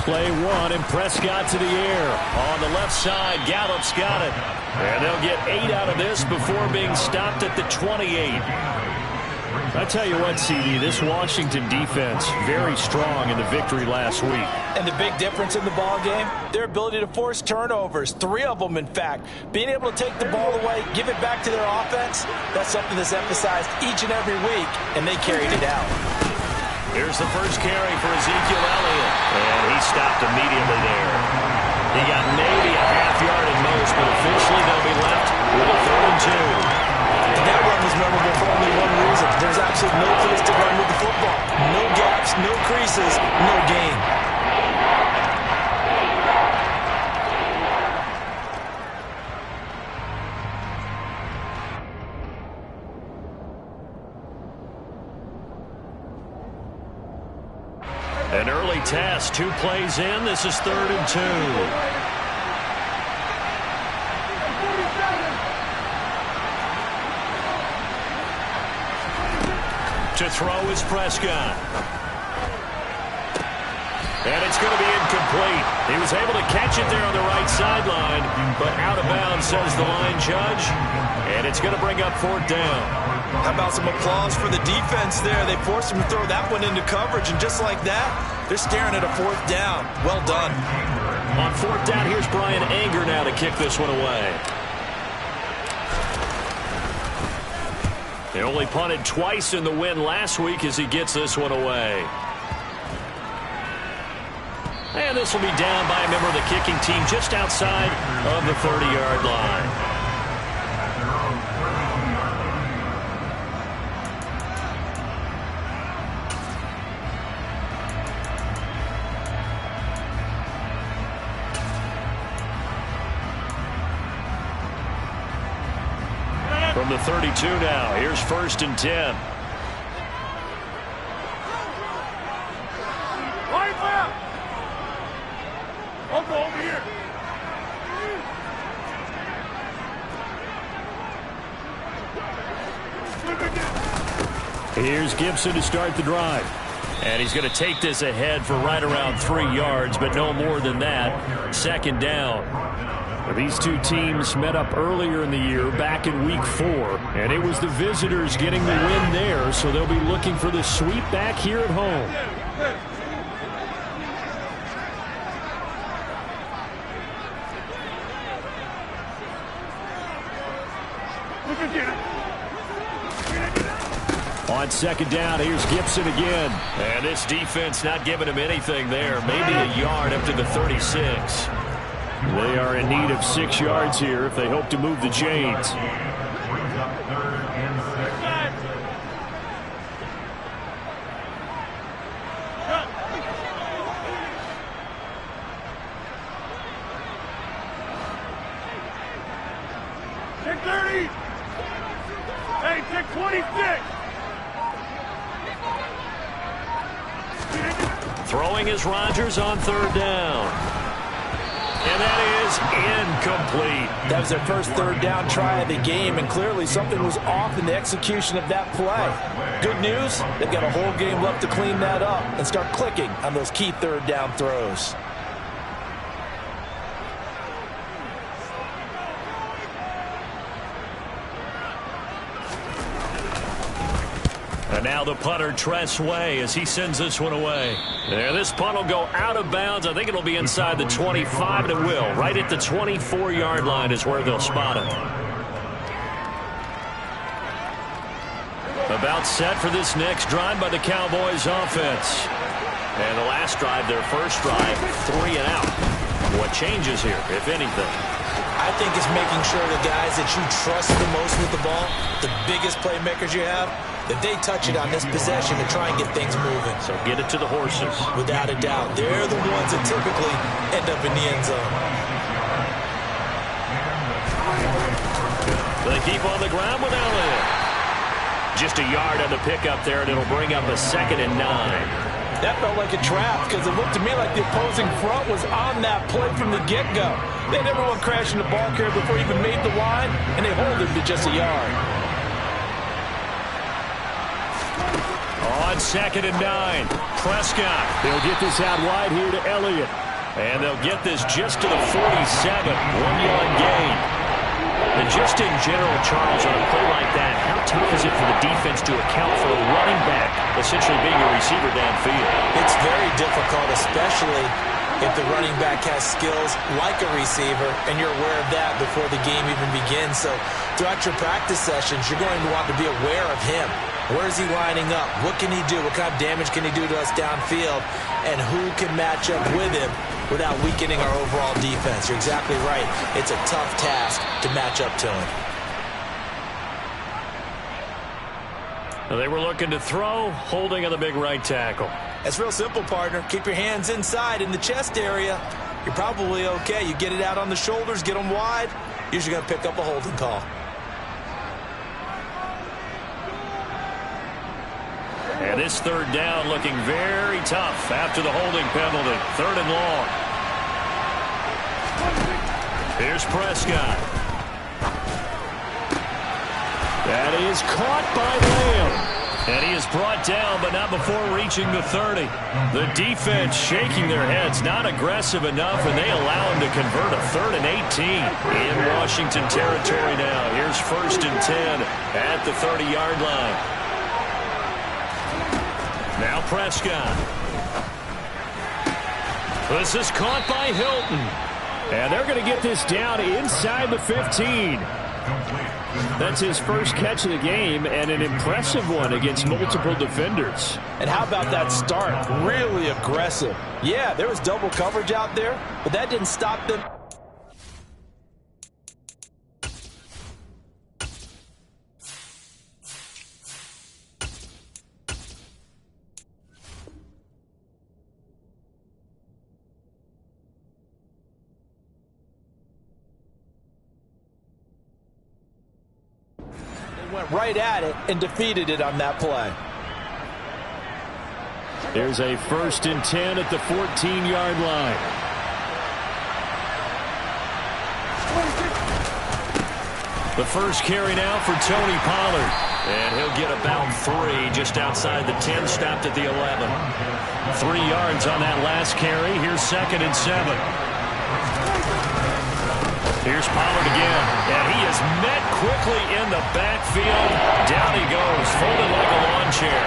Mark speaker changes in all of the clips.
Speaker 1: Play one, and Prescott to the air. On the left side, Gallup's got it. And they'll get 8 out of this before being stopped at the 28. I tell you what, CD, this Washington defense, very strong in the victory last week.
Speaker 2: And the big difference in the ball game, their ability to force turnovers, 3 of them, in fact. Being able to take the ball away, give it back to their offense, that's something that's emphasized each and every week, and they carried it out.
Speaker 1: Here's the first carry for Ezekiel Elliott, and he stopped immediately there. He got maybe a half yard at most, but officially they'll be left with a 3rd and 2.
Speaker 2: That run was memorable for only one reason. There's absolutely no place to run with the football. No gaps, no creases, no gain.
Speaker 1: An early test, 2 plays in. This is 3rd and 2. To throw is Prescott. And it's going to be incomplete. He was able to catch it there on the right sideline, but out of bounds, says the line judge. And it's going to bring up 4th down.
Speaker 2: How about some applause for the defense there? They forced him to throw that one into coverage, and just like that, they're staring at a 4th down. Well done.
Speaker 1: On 4th down, here's Brian Anger now to kick this one away. They only punted twice in the win last week as he gets this one away. And this will be down by a member of the kicking team just outside of the 30-yard line. From the 32 now, here's 1st and 10.
Speaker 3: I'll go over here.
Speaker 1: Here's Gibson to start the drive. And he's going to take this ahead for right around 3 yards, but no more than that. 2nd down. These two teams met up earlier in the year, back in week 4, and it was the visitors getting the win there, so they'll be looking for the sweep back here at home. On 2nd down, here's Gibson again. And this defense not giving him anything there, maybe a yard up to the 36. They are in need of 6 yards here if they hope to move the chains.
Speaker 3: Take 30. Hey, take 26.
Speaker 1: Throwing is Rodgers on 3rd down. And that is incomplete.
Speaker 2: That was their first 3rd down try of the game, and clearly something was off in the execution of that play. Good news, they've got a whole game left to clean that up and start clicking on those key 3rd down throws.
Speaker 1: And now the punter, Tress Way, as he sends this one away. And this punt will go out of bounds. I think it'll be inside the 25, and it will. Right at the 24-yard line is where they'll spot it. About set for this next drive by the Cowboys offense. And the last drive, their first drive, 3 and out. What changes here, if anything?
Speaker 2: I think it's making sure the guys that you trust the most with the ball, the biggest playmakers you have, that they touch it on this possession to try and get things moving.
Speaker 1: So get it to the horses.
Speaker 2: Without a doubt. They're the ones that typically end up in the end zone.
Speaker 1: They keep on the ground with Elliott. Just a yard on the pickup there, and it'll bring up a 2nd and 9.
Speaker 2: That felt like a trap because it looked to me like the opposing front was on that play from the get-go. They had everyone crashing the ball carrier before he even made the line, and they hold him to just a yard.
Speaker 1: On 2nd and 9, Prescott. They'll get this out wide here to Elliott. And they'll get this just to the 47, 1-yard gain. And just in general, Charles, on a play like that, how tough is it for the defense to account for a running back essentially being a receiver downfield?
Speaker 2: It's very difficult, especially if the running back has skills like a receiver, and you're aware of that before the game even begins. So throughout your practice sessions, you're going to want to be aware of him. Where is he lining up? What can he do? What kind of damage can he do to us downfield? And who can match up with him without weakening our overall defense? You're exactly right. It's a tough task to match up to him.
Speaker 1: They were looking to throw, holding on the big right tackle.
Speaker 2: It's real simple, partner. Keep your hands inside in the chest area. You're probably okay. You get it out on the shoulders, get them wide. Usually going to pick up a holding call.
Speaker 1: And this 3rd down looking very tough after the holding penalty. 3rd and long. Here's Prescott. That is caught by Lamb. And he is brought down, but not before reaching the 30. The defense shaking their heads, not aggressive enough, and they allow him to convert a 3rd and 18 in Washington territory now. Here's 1st and 10 at the 30-yard line. Now Prescott. This is caught by Hilton. And they're going to get this down inside the 15. That's his first catch of the game, and an impressive one against multiple defenders.
Speaker 2: And how about that start? Really aggressive. Yeah, there was double coverage out there, but that didn't stop them. Went right at it and defeated it on that play.
Speaker 1: There's a 1st and 10 at the 14-yard line. The first carry now for Tony Pollard. And he'll get about 3 just outside the 10, stopped at the 11. 3 yards on that last carry. Here's 2nd and 7. Here's Pollard again, and he is met quickly in the backfield. Down he goes, folded like a lawn chair.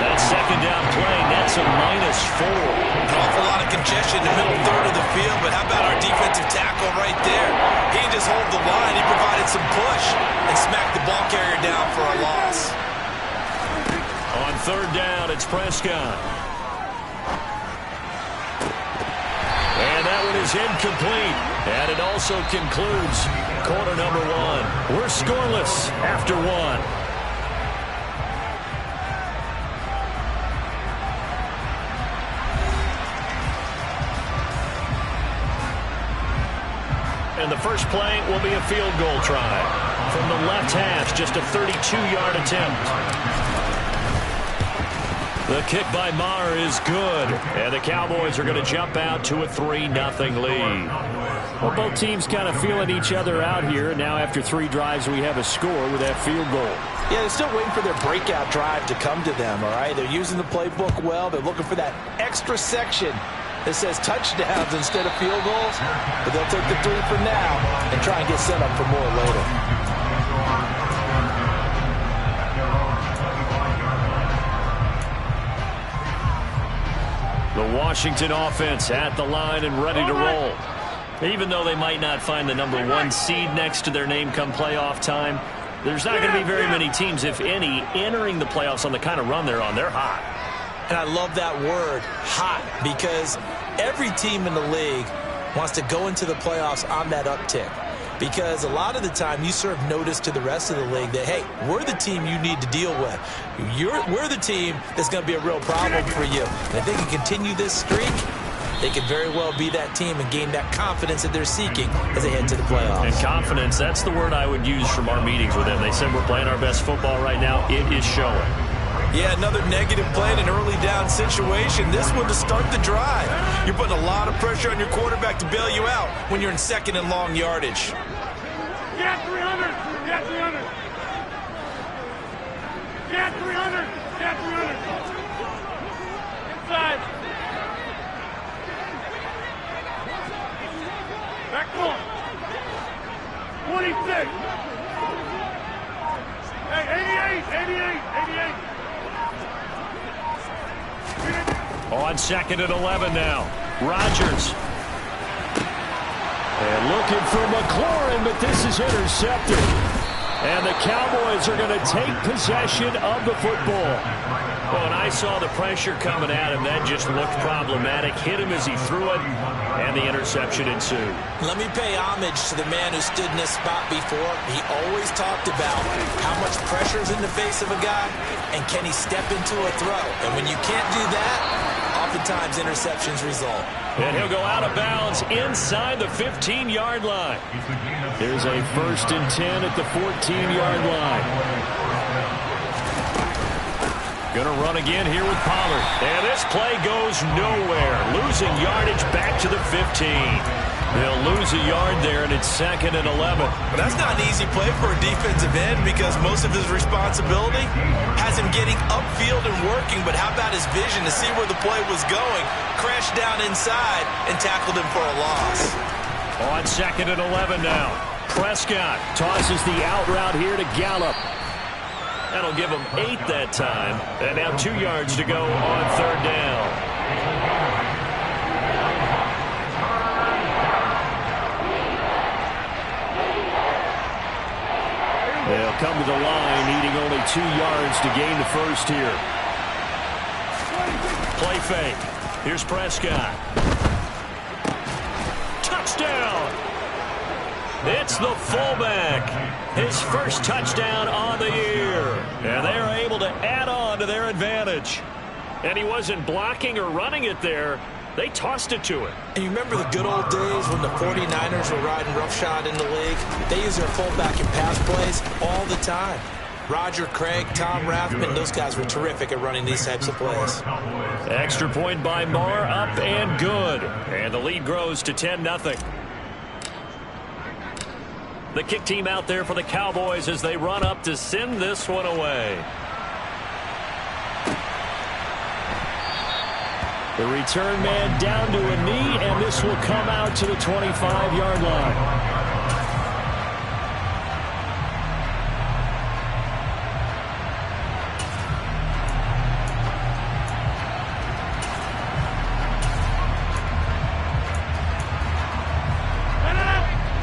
Speaker 1: That 2nd down play nets a -4.
Speaker 2: An awful lot of congestion in the middle 3rd of the field, but how about our defensive tackle right there? He didn't just hold the line, he provided some push and smacked the ball carrier down for a loss.
Speaker 1: On 3rd down, it's Prescott. And that one is incomplete. And it also concludes quarter number 1. We're scoreless after 1. And the first play will be a field goal try. From the left hash, just a 32-yard attempt. The kick by Maher is good, and the Cowboys are going to jump out to a 3-0 lead. Well, both teams kind of feeling each other out here. Now after 3 drives, we have a score with that field goal.
Speaker 2: Yeah, they're still waiting for their breakout drive to come to them, all right? They're using the playbook well. They're looking for that extra section that says touchdowns instead of field goals. But they'll take the 3 for now and try and get set up for more later.
Speaker 1: The Washington offense at the line and ready to roll. Even though they might not find the number 1 seed next to their name come playoff time, there's not going to be very many teams, if any, entering the playoffs on the kind of run they're on. They're hot.
Speaker 2: And I love that word, hot, because every team in the league wants to go into the playoffs on that uptick. Because a lot of the time you serve notice to the rest of the league that, hey, we're the team you need to deal with. We're the team that's going to be a real problem for you. And if they can continue this streak, they could very well be that team and gain that confidence that they're seeking as they head to the playoffs.
Speaker 1: And confidence, that's the word I would use from our meetings with them. They said we're playing our best football right now. It is showing.
Speaker 2: Yeah, another negative play in an early down situation. This one to start the drive. You're putting a lot of pressure on your quarterback to bail you out when you're in 2nd and long yardage.
Speaker 3: Get 300! Get 300! Get 300! that 300. Inside. Back corner. 26. Hey, 88.
Speaker 1: On 2nd and 11 now. Rodgers. And looking for McLaurin, but this is intercepted. And the Cowboys are going to take possession of the football. Well, when I saw the pressure coming at him, that just looked problematic. Hit him as he threw it, and the interception ensued.
Speaker 2: Let me pay homage to the man who stood in this spot before. He always talked about how much pressure is in the face of a guy, and can he step into a throw. And when you can't do that, oftentimes interceptions result.
Speaker 1: And he'll go out of bounds inside the 15-yard line. There's a 1st and 10 at the 14-yard line. Going to run again here with Pollard. And this play goes nowhere. Losing yardage back to the 15. They'll lose a yard there, and it's 2nd and 11.
Speaker 2: But that's not an easy play for a defensive end because most of his responsibility has him getting upfield and working. But how about his vision to see where the play was going? Crashed down inside and tackled him for a loss.
Speaker 1: On 2nd and 11 now. Prescott tosses the out route here to Gallup. That'll give him 8 that time. And now 2 yards to go on 3rd down. They'll come to the line, needing only 2 yards to gain the first here. Play fake. Here's Prescott. Touchdown! It's the fullback. His first touchdown on the year. And they're able to add on to their advantage. And he wasn't blocking or running it there. They tossed it to him.
Speaker 2: And you remember the good old days when the 49ers were riding roughshod in the league? They use their fullback in pass plays all the time. Roger Craig, Tom Rathman, those guys were terrific at running these types of plays.
Speaker 1: Extra point by Marr, up and good. And the lead grows to 10-0. The kick team out there for the Cowboys as they run up to send this one away. The return man down to a knee, and this will come out to the 25-yard line.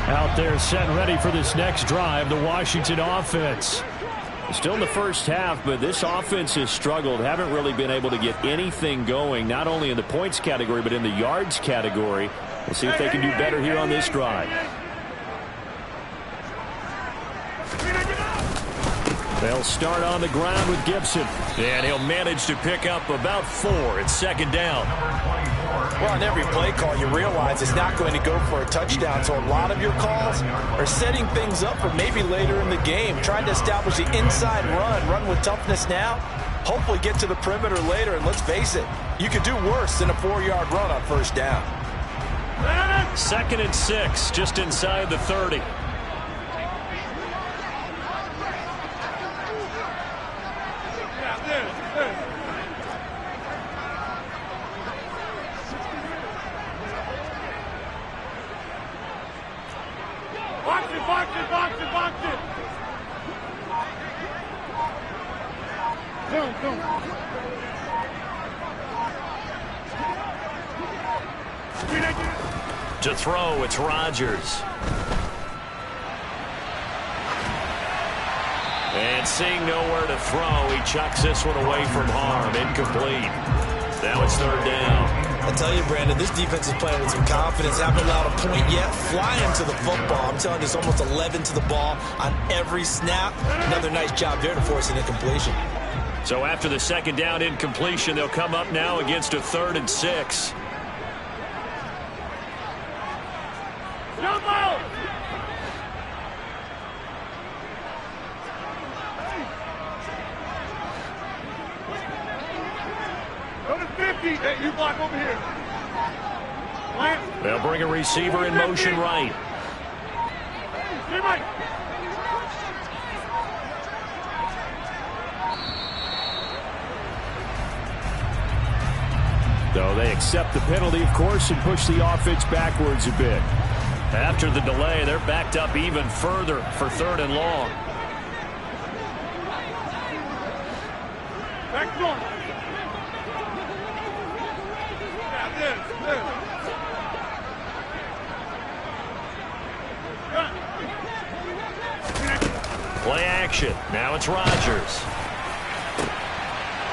Speaker 1: Out there set and ready for this next drive, the Washington offense. Still in the first half, but this offense has struggled. Haven't really been able to get anything going, not only in the points category, but in the yards category. We'll see if they can do better here on this drive. They'll start on the ground with Gibson. And he'll manage to pick up about 4. It's 2nd down.
Speaker 2: Well, on every play call, you realize it's not going to go for a touchdown. So a lot of your calls are setting things up for maybe later in the game. Trying to establish the inside run with toughness now. Hopefully get to the perimeter later. And let's face it, you could do worse than a 4-yard run on 1st down.
Speaker 1: 2nd and 6, just inside the 30. To throw, it's Rodgers. And seeing nowhere to throw, he chucks this one away from harm. Incomplete. Now it's 3rd down.
Speaker 2: I tell you, Brandon, this defense is playing with some confidence. Haven't allowed a point yet. Flying to the football. I'm telling you, it's almost 11 to the ball on every snap. Another nice job there to force an incompletion.
Speaker 1: So after the 2nd down incompletion, they'll come up now against a 3rd and 6.
Speaker 3: Jump out! Go to 50. Hey, you block over here. Plant.
Speaker 1: They'll bring a receiver in motion right.
Speaker 3: Stay right.
Speaker 1: Though they accept the penalty, of course, and push the offense backwards a bit. After the delay, they're backed up even further for 3rd and long.
Speaker 3: Back door.
Speaker 1: Play action. Now it's Rodgers.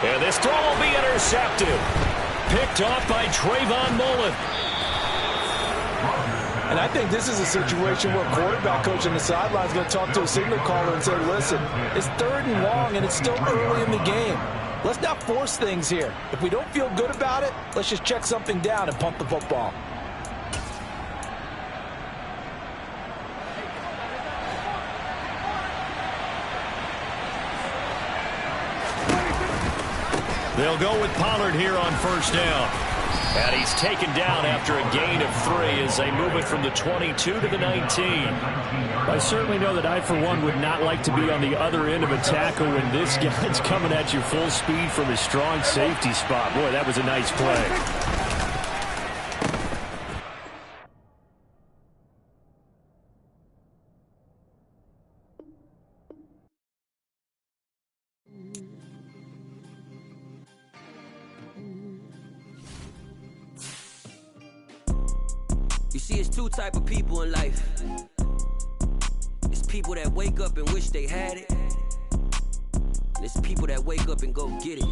Speaker 1: And this throw will be intercepted. Picked off by Trayvon Mullen.
Speaker 2: And I think this is a situation where quarterback coach on the sideline is going to talk to a signal caller and say, listen, it's 3rd and long and it's still early in the game. Let's not force things here. If we don't feel good about it, let's just check something down and punt the football.
Speaker 1: They'll go with Pollard here on 1st down. And he's taken down after a gain of 3 as they move it from the 22 to the 19. I certainly know that I, for one, would not like to be on the other end of a tackle when this guy's coming at you full speed from his strong safety spot. Boy, that was a nice play.
Speaker 4: You see, it's 2 type of people in life. It's people that wake up and wish they had it. And it's people that wake up and go get it.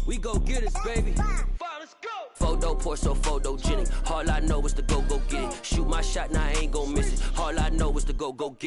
Speaker 4: We go get it, baby. Let's go. Photo pour so photogenic. All I know is to go get it. Shoot my shot, now I ain't gon' miss it. All I know is to go get it.